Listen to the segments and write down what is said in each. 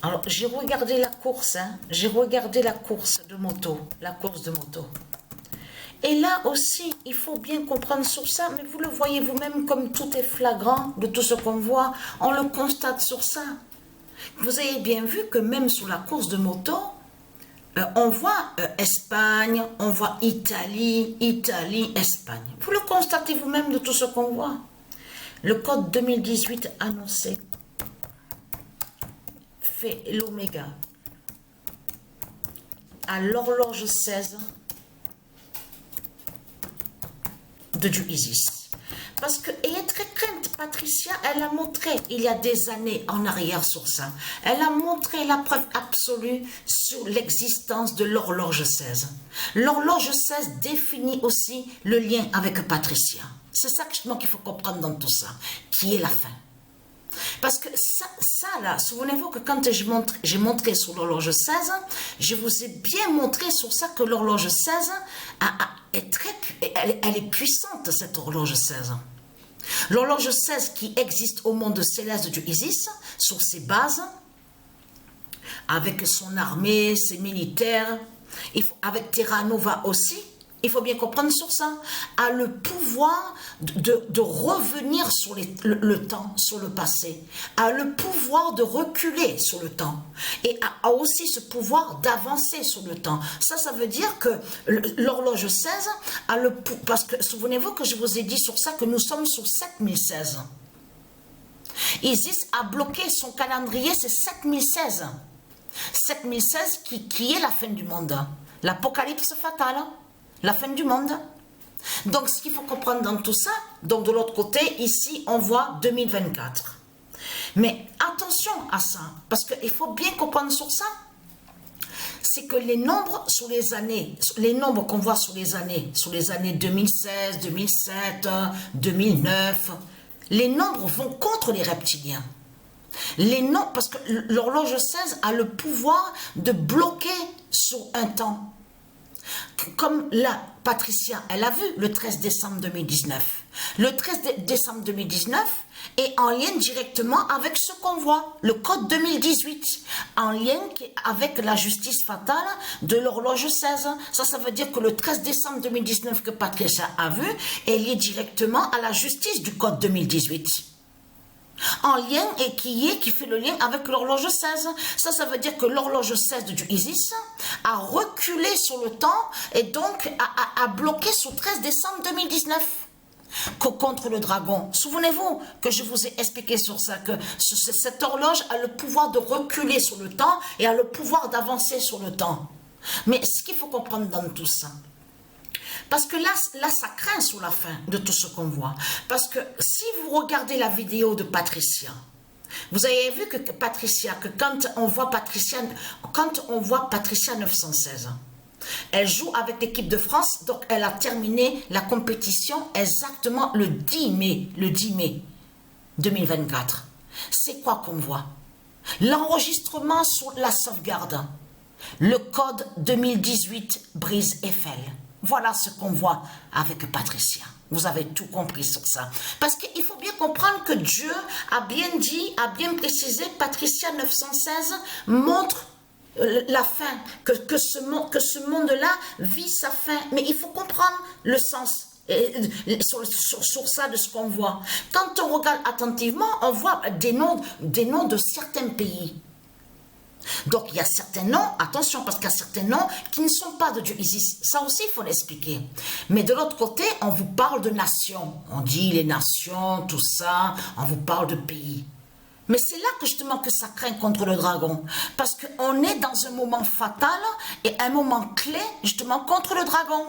Alors, j'ai regardé la course, hein. J'ai regardé la course de moto, Et là aussi, il faut bien comprendre sur ça, mais vous le voyez vous-même, comme tout est flagrant de tout ce qu'on voit, on le constate sur ça. Vous avez bien vu que même sur la course de moto, on voit Espagne, on voit Italie, Espagne. Vous le constatez vous-même de tout ce qu'on voit. Le code 2018 annoncé fait l'oméga à l'horloge 16 de du Isis. Parce que, et est très crainte, Patricia, elle a montré il y a des années en arrière sur ça, elle a montré la preuve absolue sur l'existence de l'horloge 16. L'horloge 16 définit aussi le lien avec Patricia. C'est ça justement qu'il faut comprendre dans tout ça, qui est la fin. Parce que ça là, souvenez-vous que quand j'ai montré sur l'horloge 16, je vous ai bien montré sur ça que l'horloge 16 elle est puissante, cette horloge 16. L'horloge 16 qui existe au monde céleste du Isis, sur ses bases, avec son armée, ses militaires, avec Terra Nova aussi, il faut bien comprendre sur ça, a le pouvoir de revenir sur le temps, sur le passé, a le pouvoir de reculer sur le temps et a aussi ce pouvoir d'avancer sur le temps. Ça veut dire que l'horloge 16 a le pouvoir, parce que souvenez-vous que je vous ai dit sur ça que nous sommes sur 7016. Isis a bloqué son calendrier, c'est 7016. 7016 qui est la fin du monde, l'apocalypse fatale. La fin du monde. Donc, ce qu'il faut comprendre dans tout ça, donc de l'autre côté, ici, on voit 2024. Mais attention à ça, parce qu'il faut bien comprendre sur ça, c'est que les nombres sur les années, les nombres qu'on voit sur les années 2016, 2007, 2009, les nombres vont contre les reptiliens. Les nombres, parce que l'horloge 16 a le pouvoir de bloquer sur un temps. Comme là, Patricia, elle a vu le 13 décembre 2019. Le 13 décembre 2019 est en lien directement avec ce qu'on voit, le code 2018, en lien avec la justice fatale de l'horloge 16. Ça veut dire que le 13 décembre 2019 que Patricia a vu est lié directement à la justice du code 2018. En lien et qui fait le lien avec l'horloge 16. Ça veut dire que l'horloge 16 du Isis a reculé sur le temps et donc a bloqué sur 13 décembre 2019 contre le dragon. Souvenez-vous que je vous ai expliqué sur ça, que cette horloge a le pouvoir de reculer sur le temps et a le pouvoir d'avancer sur le temps. Mais ce qu'il faut comprendre dans tout ça, parce que là, ça craint sur la fin de tout ce qu'on voit. Parce que si vous regardez la vidéo de Patricia, vous avez vu que Patricia, que quand on voit Patricia 916, elle joue avec l'équipe de France, donc elle a terminé la compétition exactement le 10 mai 2024. C'est quoi qu'on voit? L'enregistrement sur la sauvegarde, le code 2018 brise Eiffel. Voilà ce qu'on voit avec Patricia. Vous avez tout compris sur ça. Parce qu'il faut bien comprendre que Dieu a bien dit, a bien précisé, Patricia 916 montre la fin, que ce monde-là vit sa fin. Mais il faut comprendre le sens sur ça de ce qu'on voit. Quand on regarde attentivement, on voit des noms de certains pays. Donc il y a certains noms, attention, parce qu'il y a certains noms qui ne sont pas de Dieu Isis. Ça aussi, il faut l'expliquer. Mais de l'autre côté, on vous parle de nations. On dit les nations, tout ça, on vous parle de pays. Mais c'est là que justement que ça craint contre le dragon. Parce qu'on est dans un moment fatal et un moment clé justement contre le dragon.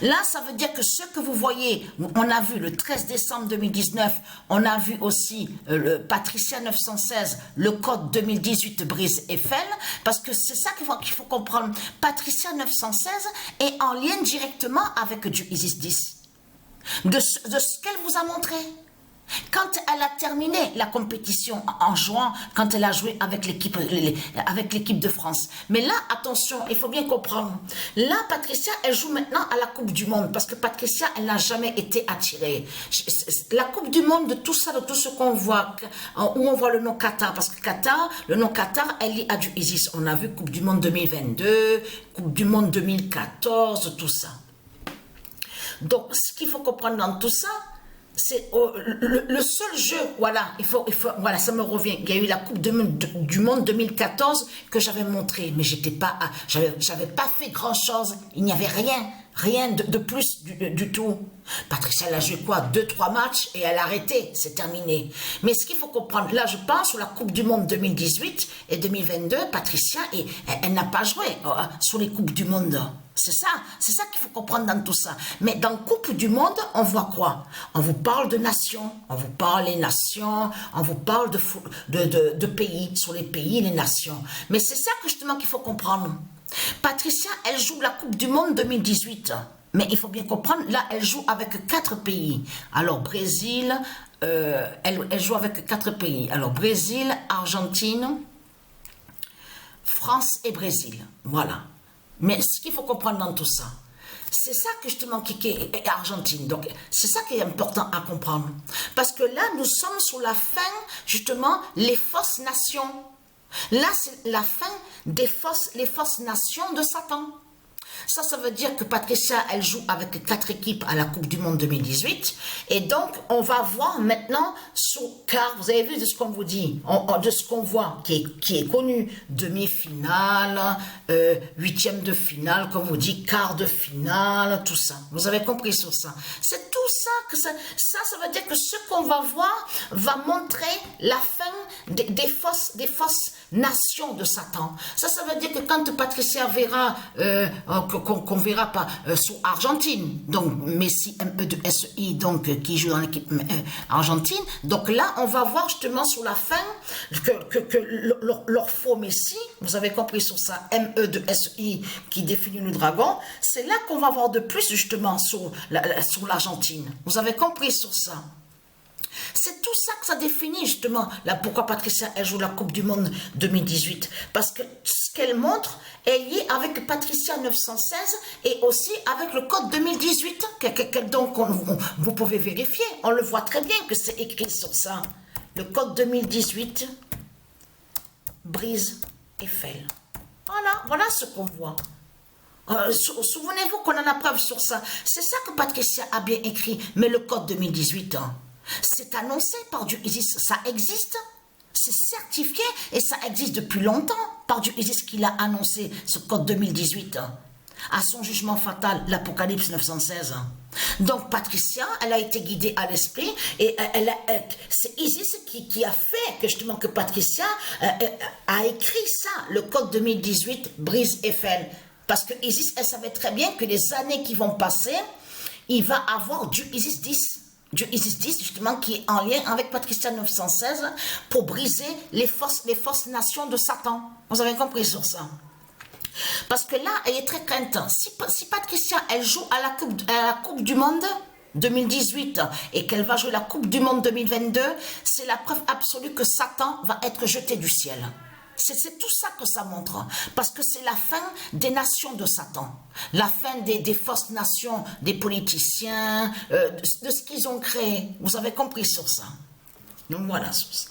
Là, ça veut dire que ce que vous voyez, on a vu le 13 décembre 2019, on a vu aussi le Patricia 916, le code 2018 brise Eiffel, parce que c'est ça qu'il faut comprendre. Patricia 916 est en lien directement avec du Isis 10, de ce qu'elle vous a montré. Quand elle a terminé la compétition en juin, quand elle a joué avec l'équipe de France. Mais là, attention, il faut bien comprendre. Là, Patricia, elle joue maintenant à la Coupe du Monde parce que Patricia, elle n'a jamais été attirée. La Coupe du Monde, de tout ça, de tout ce qu'on voit, où on voit le nom Qatar, parce que Qatar, le nom Qatar, elle lié à du ISIS. On a vu Coupe du Monde 2022, Coupe du Monde 2014, tout ça. Donc, ce qu'il faut comprendre dans tout ça, c'est le seul jeu, voilà, voilà, ça me revient. Il y a eu la Coupe du Monde 2014 que j'avais montré, mais j'avais pas fait grand chose. Il n'y avait rien de plus du tout. Patricia, elle a joué quoi? 2-3 matchs et elle a arrêté, c'est terminé. Mais ce qu'il faut comprendre, là je pense sur la Coupe du Monde 2018 et 2022, Patricia, elle n'a pas joué sur les Coupes du Monde. C'est ça qu'il faut comprendre dans tout ça. Mais dans Coupe du Monde, on voit quoi? On vous parle de nations, on vous parle des nations, on vous parle de pays, sur les pays, les nations. Mais c'est ça que justement qu'il faut comprendre. Patricia, elle joue la Coupe du Monde 2018. Mais il faut bien comprendre, là, elle joue avec 4 pays. Alors, Brésil, elle joue avec 4 pays. Alors, Brésil, Argentine, France et Brésil. Voilà. Mais ce qu'il faut comprendre dans tout ça, c'est ça que justement qui est Argentine. Donc, c'est ça qui est important à comprendre. Parce que là, nous sommes sur la fin, justement, les fausses nations. Là, c'est la fin les fausses nations de Satan. Ça veut dire que Patricia, elle joue avec 4 équipes à la Coupe du Monde 2018. Et donc, on va voir maintenant, car vous avez vu de ce qu'on vous dit, de ce qu'on voit, qui est connu, demi-finale, 8e de finale, comme vous dit, quart de finale, tout ça. Vous avez compris sur ça. C'est tout ça que ça veut dire que ce qu'on va voir va montrer la fin des fausses nations de Satan. Ça veut dire que quand Patricia verra qu'on verra pas sur Argentine, donc Messi, MEI, donc qui joue dans l'équipe argentine, donc là on va voir justement sur la fin que leur faux Messi, vous avez compris sur ça, MEI qui définit le dragon, c'est là qu'on va voir de plus justement sur l'Argentine. Vous avez compris sur ça. C'est tout ça que ça définit justement là, pourquoi Patricia elle joue la Coupe du Monde 2018. Parce que ce qu'elle montre est lié avec Patricia 916 et aussi avec le code 2018. Donc vous pouvez vérifier, on le voit très bien que c'est écrit sur ça. Le code 2018, Brise Eiffel. Voilà ce qu'on voit. Souvenez-vous qu'on en a preuve sur ça. C'est ça que Patricia a bien écrit. Mais le code 2018, c'est annoncé par Dieu ISIS. Ça existe. C'est certifié et ça existe depuis longtemps par Dieu ISIS qu'il a annoncé ce code 2018. À son jugement fatal, l'Apocalypse 916. Donc Patricia, elle a été guidée à l'esprit et c'est Isis qui a fait que justement que Patricia a écrit ça, le code 2018 Brise Eiffel. Parce que Isis, elle savait très bien que les années qui vont passer, il va avoir du Isis 10. Du Isis 10, justement, qui est en lien avec Patricia 916 pour briser les fausses nations de Satan. Vous avez compris sur ça? Parce que là, elle est très crainte. Si Patricia, elle joue à la Coupe du Monde 2018 et qu'elle va jouer la Coupe du Monde 2022, c'est la preuve absolue que Satan va être jeté du ciel. C'est tout ça que ça montre, parce que c'est la fin des nations de Satan, la fin des fausses nations, des politiciens, de ce qu'ils ont créé. Vous avez compris sur ça. Donc voilà sur ça.